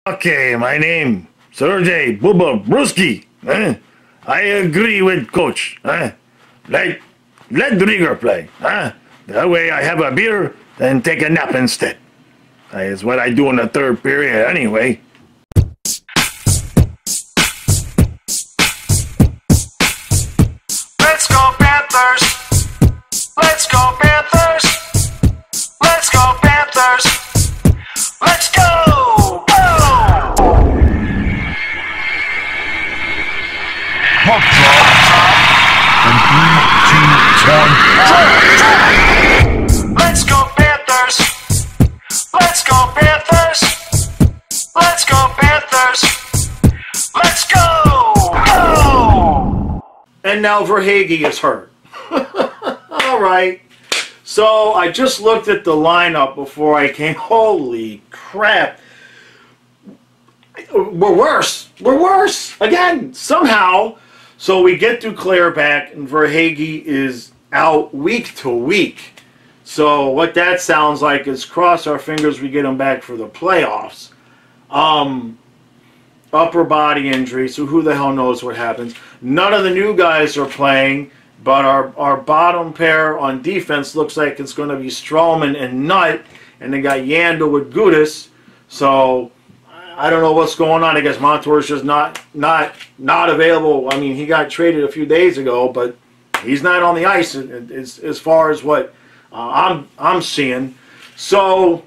Okay, my name, Sergey Bubba Bruski. I agree with Coach. Let Driedger play. That way I have a beer and take a nap instead. That's what I do in the third period anyway. Let's go Panthers! Let's go Panthers! Let's go Panthers! Let's go! Puck drop. And 3, 2, 1. Let's go Panthers! Let's go Panthers! Let's go Panthers! Let's go! Go! And now Verhaeghe is hurt. All right. So I just looked at the lineup before I came. Holy crap. We're worse. We're worse. Again, somehow. So we get Duclair back, and Verhaeghe is out week to week. So what that sounds like is cross our fingers we get him back for the playoffs. Upper body injury, so who the hell knows what happens. None of the new guys are playing, but our bottom pair on defense looks like it's going to be Stralman and Nutt, and they got Yandel with Gudis. So I don't know what's going on. I guess Montour's just not available. I mean, he got traded a few days ago, but he's not on the ice as far as what I'm seeing. So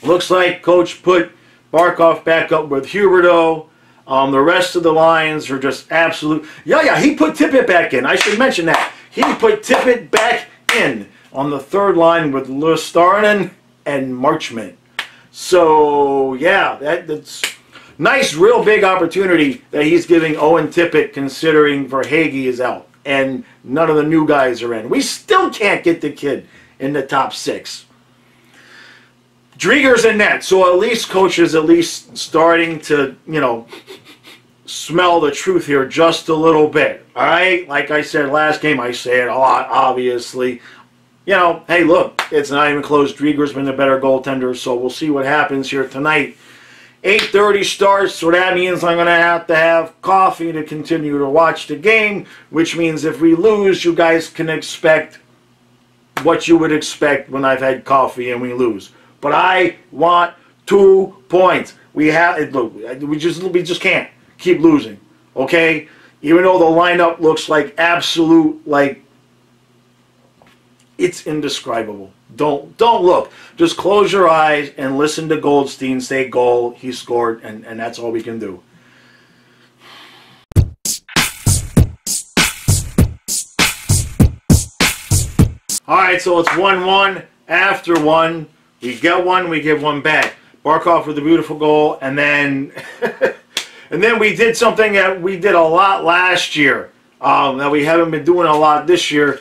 looks like Coach put Barkov back up with Huberdeau. The rest of the lines are just absolute. Yeah, he put Tippett back in. I should mention that. He put Tippett back in on the third line with Lustainen and Marchment. So, yeah, that's nice, real big opportunity that he's giving Owen Tippett, considering Verhaeghe is out and none of the new guys are in. We still can't get the kid in the top 6. Driedger's in net, so at least Coach is at least starting to, smell the truth here just a little bit. All right? Like I said last game, I say it a lot, obviously. Hey, look, it's not even close. Driedger's been the better goaltender, so we'll see what happens here tonight. 8:30 starts, so that means I'm going to have coffee to continue to watch the game, which means if we lose, you guys can expect what you would expect when I've had coffee and we lose. But I want 2 points. We just can't keep losing, okay? Even though the lineup looks like absolute, it's indescribable. Don't look. Just close your eyes and listen to Goldstein say goal. He scored, and that's all we can do. All right, so it's 1-1 after 1. We get one, we give one back. Barkov with a beautiful goal, and then and then we did something that we did a lot last year that we haven't been doing a lot this year.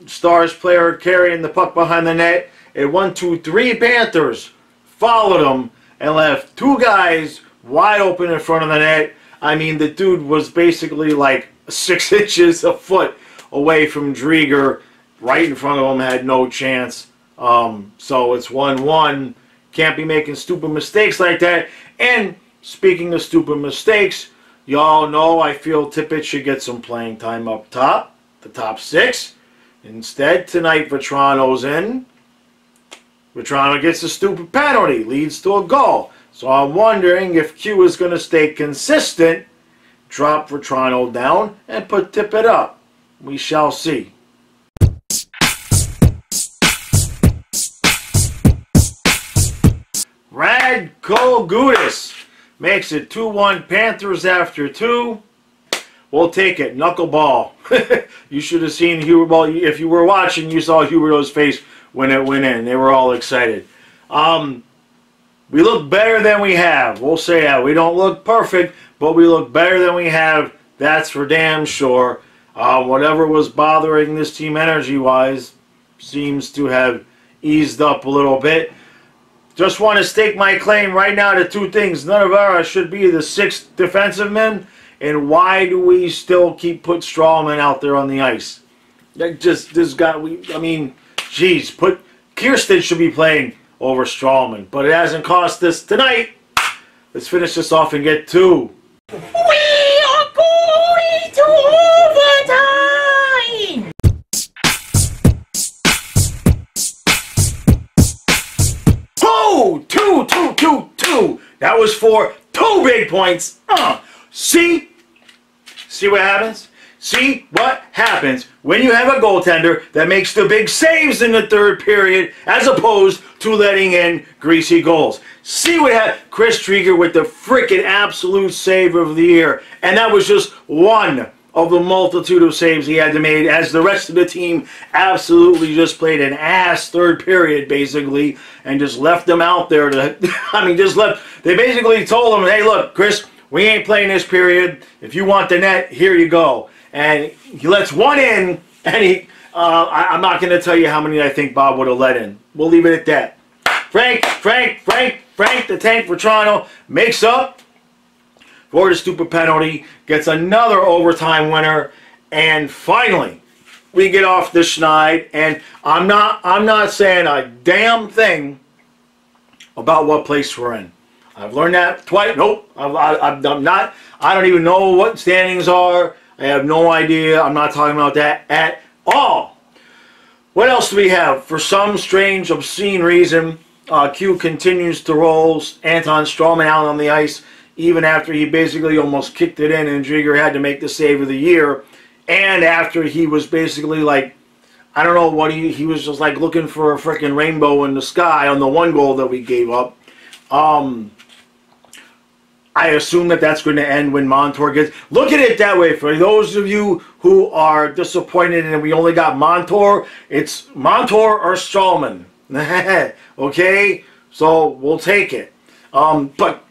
Stars player carrying the puck behind the net. It 1-2-3 Panthers followed him and left 2 guys wide open in front of the net. I mean, the dude was basically like 6 inches, a foot away from Driedger. Right in front of him, had no chance. So it's 1-1. Can't be making stupid mistakes like that. And speaking of stupid mistakes, y'all know I feel Tippett should get some playing time up top, the top 6. Instead, tonight Vatrano's in. Vatrano gets a stupid penalty, leads to a goal. So I'm wondering if Q is going to stay consistent, drop Vatrano down, and put Tippett up. We shall see. Radko Gudis makes it 2-1 Panthers after 2. We'll take it. Knuckleball. You should have seen Huberdeau. If you were watching, you saw Huberdeau's face when it went in. They were all excited. We look better than we have. We'll say that. We don't look perfect, but we look better than we have. That's for damn sure. Whatever was bothering this team energy-wise seems to have eased up a little bit. Just want to stake my claim right now to 2 things. None of ours should be the 6th defensive men. And why do we still keep put Stralman out there on the ice? Geez, Kirsten should be playing over Stralman. But it hasn't cost us tonight. Let's finish this off and get two. We are going to overtime! Oh, two. That was for 2 big points. See what happens? See what happens when you have a goaltender that makes the big saves in the third period as opposed to letting in greasy goals. See what happened? Chris Driedger with the freaking absolute save of the year. And that was just one of the multitude of saves he had to make as the rest of the team absolutely just played an ass third period basically and just left them out there to, they basically told him, hey look Chris, we ain't playing this period. If you want the net, here you go. And he lets one in, and I'm not going to tell you how many I think Bob would have let in. We'll leave it at that. Frank, the Tank Vatrano makes up for the stupid penalty, gets another overtime winner, and finally, we get off the schneid. And I'm not saying a damn thing about what place we're in. I've learned that twice. Nope, I'm not. I don't even know what standings are. I have no idea. I'm not talking about that at all. What else do we have? For some strange, obscene reason, Q continues to roll Anton Strawman out on the ice, even after he basically almost kicked it in and Driedger had to make the save of the year. And after he was basically like, I don't know what he was just like looking for a freaking rainbow in the sky on the one goal that we gave up. I assume that that's going to end when Montour gets... Look at it that way. For those of you who are disappointed and we only got Montour, it's Montour or Strawman. Okay? So, we'll take it. But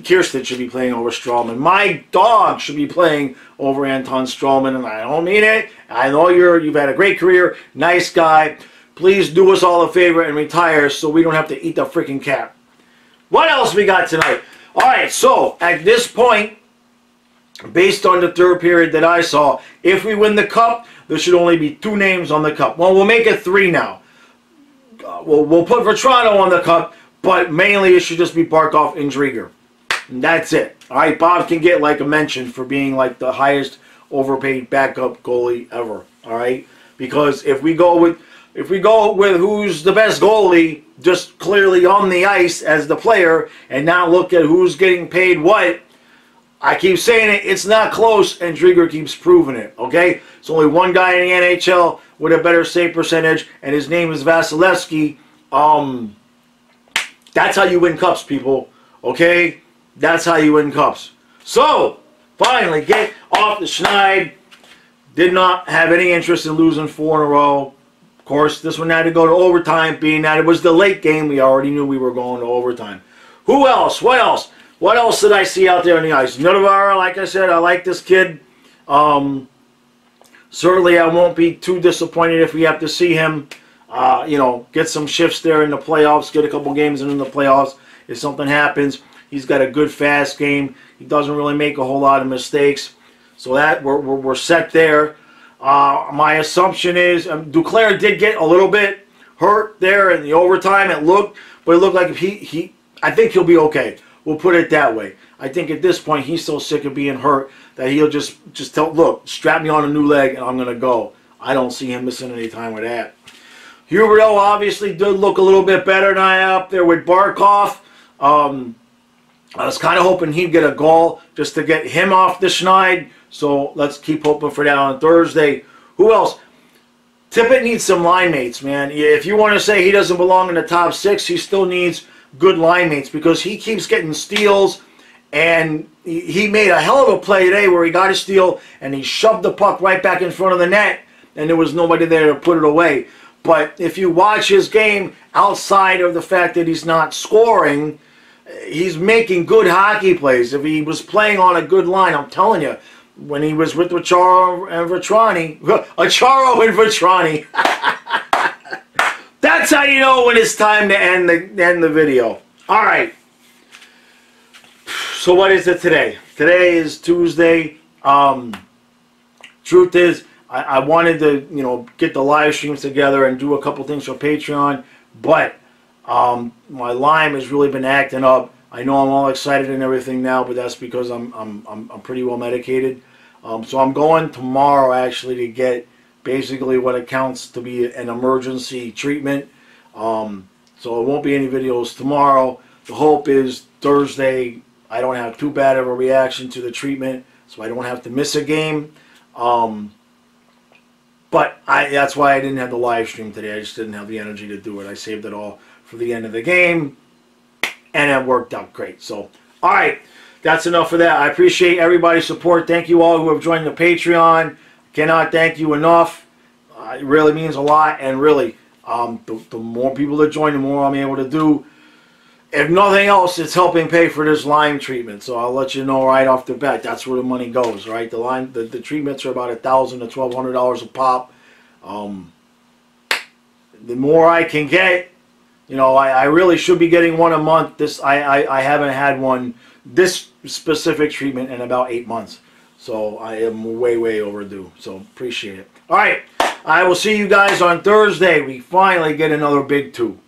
Kirsten should be playing over Strawman. My dog should be playing over Anton Strawman, and I don't mean it. I know you've had a great career. Nice guy. Please do us all a favor and retire so we don't have to eat the freaking cap. What else we got tonight? Alright, so at this point, based on the third period that I saw, if we win the cup, there should only be 2 names on the cup. Well, we'll make it 3 now. We'll put Vatrano on the cup, but mainly it should just be Barkov and Driedger. And that's it. Alright, Bob can get like a mention for being like the highest overpaid backup goalie ever. Alright? Because if we go with who's the best goalie, just clearly on the ice as the player, and not look at who's getting paid what, I keep saying it, it's not close, and Driedger keeps proving it, okay? There's only one guy in the NHL with a better save percentage, and his name is Vasilevsky. That's how you win cups, people, okay? That's how you win cups. So, finally, get off the schneid. Did not have any interest in losing 4 in a row. Of course, this one had to go to overtime, being that it was the late game. We already knew we were going to overtime. Who else? What else? What else did I see out there on the ice? Nudavara, like I said, I like this kid. Certainly, I won't be too disappointed if we have to see him, get some shifts there in the playoffs, get a couple games in the playoffs. If something happens, he's got a good, fast game. He doesn't really make a whole lot of mistakes. So that we're set there. My assumption is Duclair did get a little bit hurt there in the overtime. It looked like if I think he'll be okay. We'll put it that way. I think at this point he's so sick of being hurt that he'll just tell, look, strap me on a new leg and I'm gonna go. I don't see him missing any time with that. Huberdeau obviously did look a little bit better than I up there with Barkov. I was kind of hoping he'd get a goal just to get him off the schneid. So let's keep hoping for that on Thursday. Who else? Tippett needs some line mates, man. If you want to say he doesn't belong in the top 6, he still needs good line mates because he keeps getting steals. And he made a hell of a play today where he got a steal and he shoved the puck right back in front of the net and there was nobody there to put it away. But if you watch his game outside of the fact that he's not scoring, he's making good hockey plays. If he was playing on a good line, I'm telling you, when he was with Acharo and Vatrani, that's how you know when it's time to end the video. All right. So what is it today? Today is Tuesday. Truth is, I wanted to, get the live streams together and do a couple things for Patreon, but my Lyme has really been acting up. I know I'm all excited and everything now, but that's because I'm pretty well medicated. So I'm going tomorrow actually to get basically what accounts to be an emergency treatment. So it won't be any videos tomorrow. The hope is Thursday I don't have too bad of a reaction to the treatment, so I don't have to miss a game. But that's why I didn't have the live stream today. I just didn't have the energy to do it. I saved it all for the end of the game, and it worked out great. So, all right, that's enough of that. I appreciate everybody's support. Thank you all who have joined the Patreon. Cannot thank you enough. It really means a lot, and really, the more people that join, the more I'm able to do. If nothing else, it's helping pay for this Lyme treatment. So I'll let you know right off the bat. That's where the money goes, right? The treatments are about $1,000 to $1,200 a pop. The more I can get, you know, I really should be getting one a month. I haven't had one, this specific treatment, in about 8 months. So I am way overdue. So appreciate it. All right, I will see you guys on Thursday. We finally get another big 2.